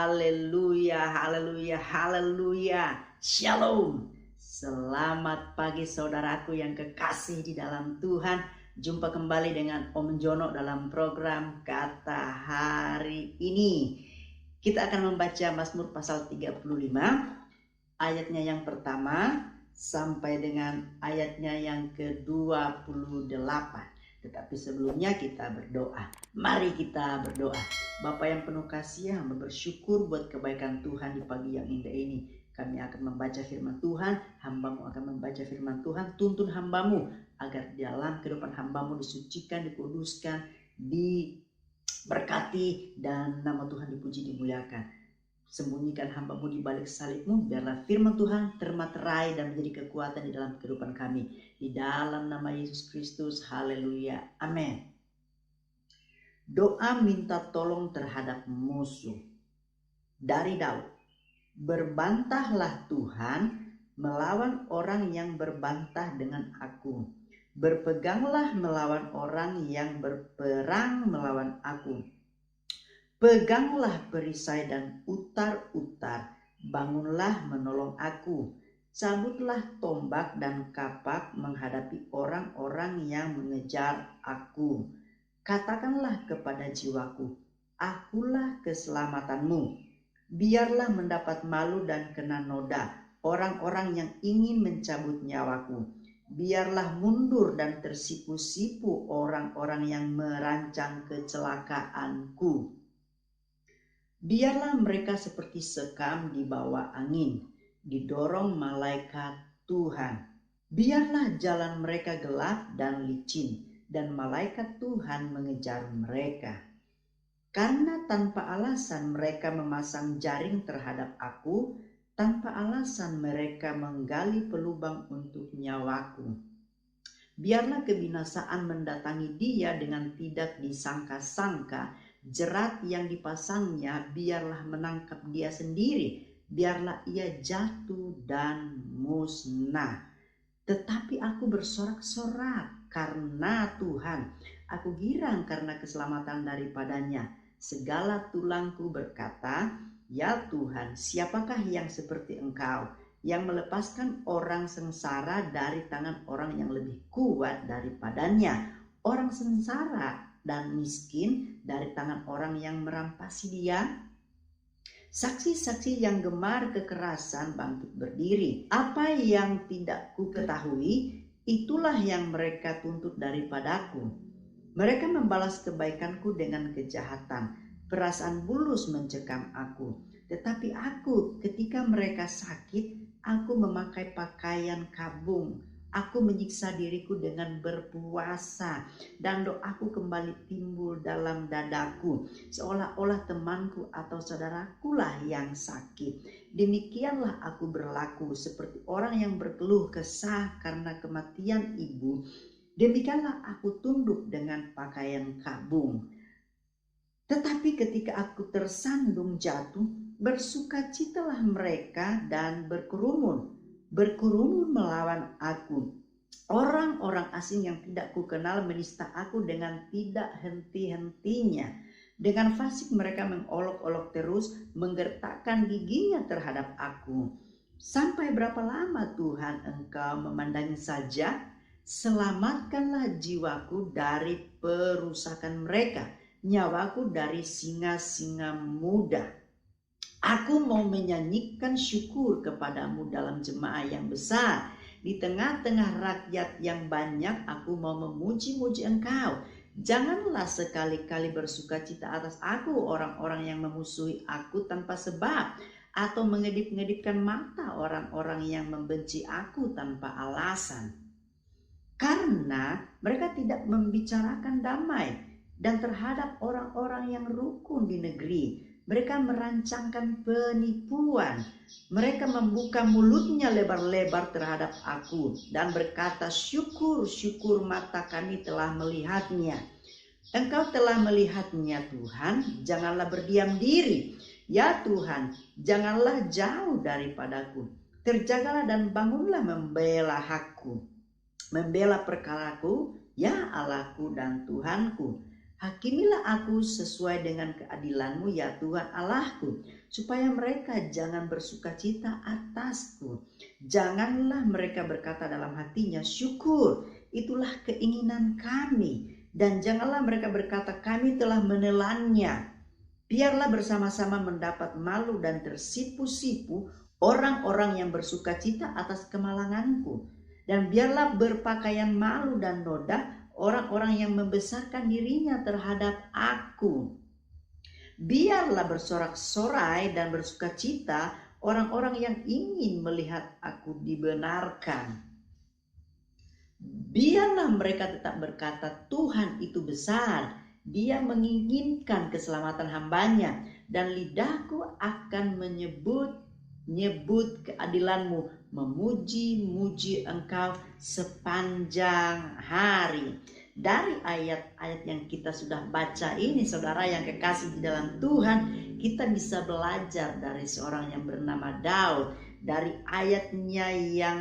Haleluya, haleluya, haleluya. Shalom. Selamat pagi saudaraku yang kekasih di dalam Tuhan. Jumpa kembali dengan Om Jono dalam program Kata Hari Ini. Kita akan membaca Mazmur pasal 35, ayatnya yang pertama sampai dengan ayatnya yang ke-28. Tetapi sebelumnya kita berdoa. Mari kita berdoa. Bapa yang penuh kasih, hamba bersyukur buat kebaikan Tuhan di pagi yang indah ini. Kami akan membaca firman Tuhan, hambamu akan membaca firman Tuhan. Tuntun hambamu agar dalam kehidupan hambamu disucikan, dikuduskan, diberkati, dan nama Tuhan dipuji, dimuliakan. Sembunyikan hambamu di balik salibmu, biarlah firman Tuhan termaterai dan menjadi kekuatan di dalam kehidupan kami. Di dalam nama Yesus Kristus, haleluya, amin. Doa minta tolong terhadap musuh. Dari Daud. Berbantahlah Tuhan melawan orang yang berbantah dengan aku. Berpeganglah melawan orang yang berperang melawan aku. Peganglah perisai dan utar-utar, bangunlah menolong aku. Cabutlah tombak dan kapak menghadapi orang-orang yang mengejar aku. Katakanlah kepada jiwaku, akulah keselamatanmu. Biarlah mendapat malu dan kena noda orang-orang yang ingin mencabut nyawaku. Biarlah mundur dan tersipu-sipu orang-orang yang merancang kecelakaanku. Biarlah mereka seperti sekam di bawah angin, didorong malaikat Tuhan. Biarlah jalan mereka gelap dan licin, dan malaikat Tuhan mengejar mereka. Karena tanpa alasan mereka memasang jaring terhadap aku, tanpa alasan mereka menggali pelubang untuk nyawaku. Biarlah kebinasaan mendatangi dia dengan tidak disangka-sangka, jerat yang dipasangnya biarlah menangkap dia sendiri, biarlah ia jatuh dan musnah. Tetapi aku bersorak-sorak karena Tuhan, aku girang karena keselamatan daripadanya. Segala tulangku berkata, ya Tuhan, siapakah yang seperti Engkau, yang melepaskan orang sengsara dari tangan orang yang lebih kuat daripadanya, orang sengsara dan miskin dari tangan orang yang merampasi dia? Saksi-saksi yang gemar kekerasan bangkit berdiri. Apa yang tidak ku ketahui, itulah yang mereka tuntut daripadaku. Mereka membalas kebaikanku dengan kejahatan. Perasaan bulus mencekam aku. Tetapi aku, ketika mereka sakit, aku memakai pakaian kabung. Aku menyiksa diriku dengan berpuasa, dan doaku kembali timbul dalam dadaku, seolah-olah temanku atau saudarakulah yang sakit. Demikianlah aku berlaku seperti orang yang berkeluh kesah karena kematian ibu. Demikianlah aku tunduk dengan pakaian kabung. Tetapi ketika aku tersandung jatuh, bersukacitalah mereka dan berkerumun melawan aku. Orang-orang asing yang tidak kukenal menista aku dengan tidak henti-hentinya. Dengan fasik mereka mengolok-olok terus, menggertakkan giginya terhadap aku. Sampai berapa lama Tuhan Engkau memandangi saja? Selamatkanlah jiwaku dari perusakan mereka, nyawaku dari singa-singa muda. Aku mau menyanyikan syukur kepadamu dalam jemaah yang besar. Di tengah-tengah rakyat yang banyak aku mau memuji-muji Engkau. Janganlah sekali-kali bersukacita atas aku orang-orang yang memusuhi aku tanpa sebab, atau mengedip-ngedipkan mata orang-orang yang membenci aku tanpa alasan. Karena mereka tidak membicarakan damai, dan terhadap orang-orang yang rukun di negeri mereka merancangkan penipuan. Mereka membuka mulutnya lebar-lebar terhadap aku dan berkata, syukur, syukur, mata kami telah melihatnya. Engkau telah melihatnya Tuhan, janganlah berdiam diri. Ya Tuhan, janganlah jauh daripadaku. Terjagalah dan bangunlah membela hakku. Membela perkaraku, ya Allahku dan Tuhanku. Hakimilah aku sesuai dengan keadilan-Mu ya Tuhan Allahku, supaya mereka jangan bersukacita atasku. Janganlah mereka berkata dalam hatinya, syukur, itulah keinginan kami. Dan janganlah mereka berkata, kami telah menelannya. Biarlah bersama-sama mendapat malu dan tersipu-sipu orang-orang yang bersukacita atas kemalanganku. Dan biarlah berpakaian malu dan noda orang-orang yang membesarkan dirinya terhadap aku. Biarlah bersorak-sorai dan bersukacita orang-orang yang ingin melihat aku dibenarkan. Biarlah mereka tetap berkata, Tuhan itu besar, Dia menginginkan keselamatan hambanya, dan lidahku akan menyebut keadilan-Mu, memuji-muji Engkau sepanjang hari. Dari ayat-ayat yang kita sudah baca ini, saudara yang kekasih di dalam Tuhan, kita bisa belajar dari seorang yang bernama Daud. Dari ayatnya yang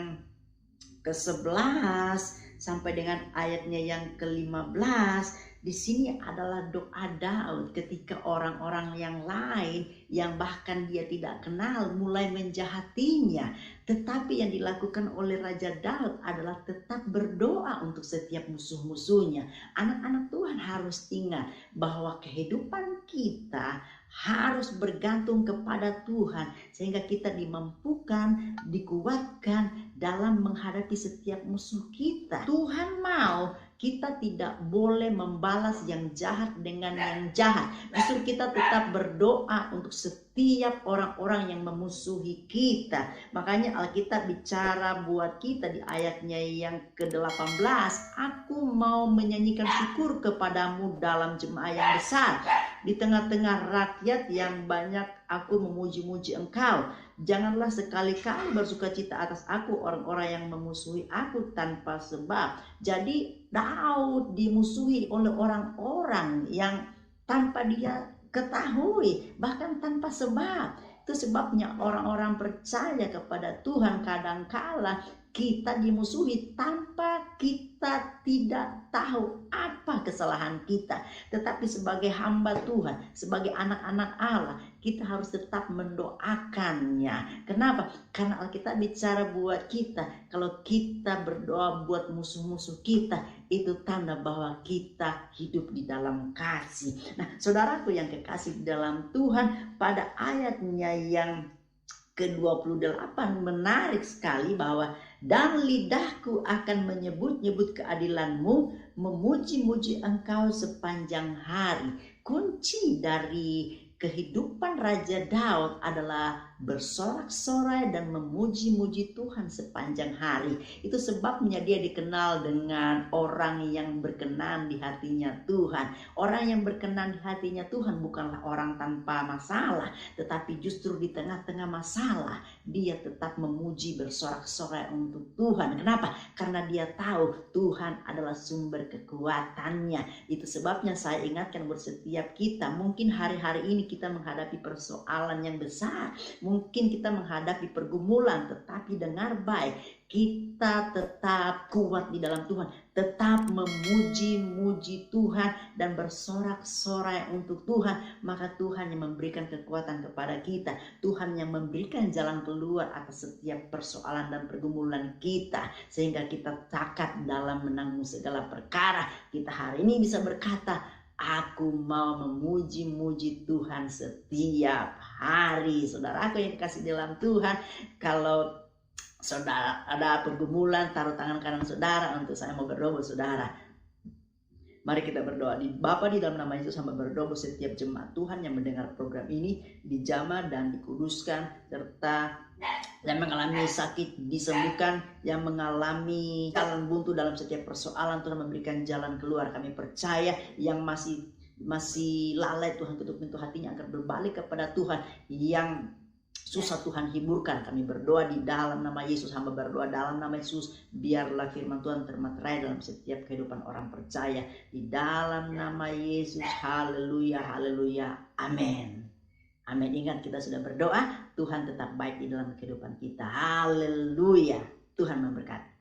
ke-11 sampai dengan ayatnya yang ke-15, di sini adalah doa Daud ketika orang-orang yang lain yang bahkan dia tidak kenal mulai menjahatinya. Tetapi yang dilakukan oleh Raja Daud adalah tetap berdoa untuk setiap musuh-musuhnya. Anak-anak Tuhan harus ingat bahwa kehidupan kita harus bergantung kepada Tuhan, sehingga kita dimampukan, dikuatkan dalam menghadapi setiap musuh kita. Tuhan mau kita tidak boleh membalas yang jahat dengan yang jahat. Justru kita tetap berdoa untuk setiap orang-orang yang memusuhi kita. Makanya Alkitab bicara buat kita di ayatnya yang ke-18, aku mau menyanyikan syukur kepadamu dalam jemaah yang besar. Di tengah-tengah rakyat yang banyak aku memuji-muji Engkau. Janganlah sekali-kali bersukacita atas aku orang-orang yang memusuhi aku tanpa sebab. Jadi Daud dimusuhi oleh orang-orang yang tanpa dia ketahui, bahkan tanpa sebab. Itu sebabnya orang-orang percaya kepada Tuhan kadangkala kita dimusuhi tanpa kita tidak tahu apa kesalahan kita. Tetapi sebagai hamba Tuhan, sebagai anak-anak Allah, kita harus tetap mendoakannya. Kenapa? Karena Alkitab bicara buat kita, kalau kita berdoa buat musuh-musuh kita, itu tanda bahwa kita hidup di dalam kasih. Nah, saudaraku yang kekasih di dalam Tuhan, pada ayatnya yang ke-28 menarik sekali bahwa dan lidahku akan menyebut-nyebut keadilan-Mu, memuji-muji Engkau sepanjang hari. Kunci dari kehidupan Raja Daud adalah bersorak-sorai dan memuji-muji Tuhan sepanjang hari. Itu sebabnya dia dikenal dengan orang yang berkenan di hatinya Tuhan. Orang yang berkenan di hatinya Tuhan bukanlah orang tanpa masalah, tetapi justru di tengah-tengah masalah dia tetap memuji, bersorak-sorai untuk Tuhan. Kenapa? Karena dia tahu Tuhan adalah sumber kekuatannya. Itu sebabnya saya ingatkan buat setiap kita, mungkin hari-hari ini kita menghadapi persoalan yang besar, mungkin kita menghadapi pergumulan, tetapi dengar baik, kita tetap kuat di dalam Tuhan, tetap memuji-muji Tuhan dan bersorak-sorai untuk Tuhan, maka Tuhan yang memberikan kekuatan kepada kita, Tuhan yang memberikan jalan keluar atas setiap persoalan dan pergumulan kita, sehingga kita cakap dalam menanggung segala perkara. Kita hari ini bisa berkata, aku mau memuji-muji Tuhan setiap hari. Saudara aku yang dikasih dalam Tuhan, kalau saudara ada pergumulan, taruh tangan kanan saudara untuk saya mau berdoa buat saudara. Mari kita berdoa. Di Bapa di dalam nama Yesus, hamba berdoa buat setiap jemaat Tuhan yang mendengar program ini, dijamah dan dikuduskan, serta yang mengalami sakit disembuhkan, yang mengalami jalan buntu dalam setiap persoalan, Tuhan memberikan jalan keluar. Kami percaya yang masih lalai, Tuhan ketuk pintu hatinya agar berbalik kepada Tuhan. Yang susah Tuhan hiburkan. Kami berdoa di dalam nama Yesus, hamba berdoa dalam nama Yesus, biarlah firman Tuhan termaterai dalam setiap kehidupan orang percaya. Di dalam nama Yesus, haleluya, haleluya, amin. Amin. Ingat, kita sudah berdoa, Tuhan tetap baik di dalam kehidupan kita. Haleluya. Tuhan memberkati.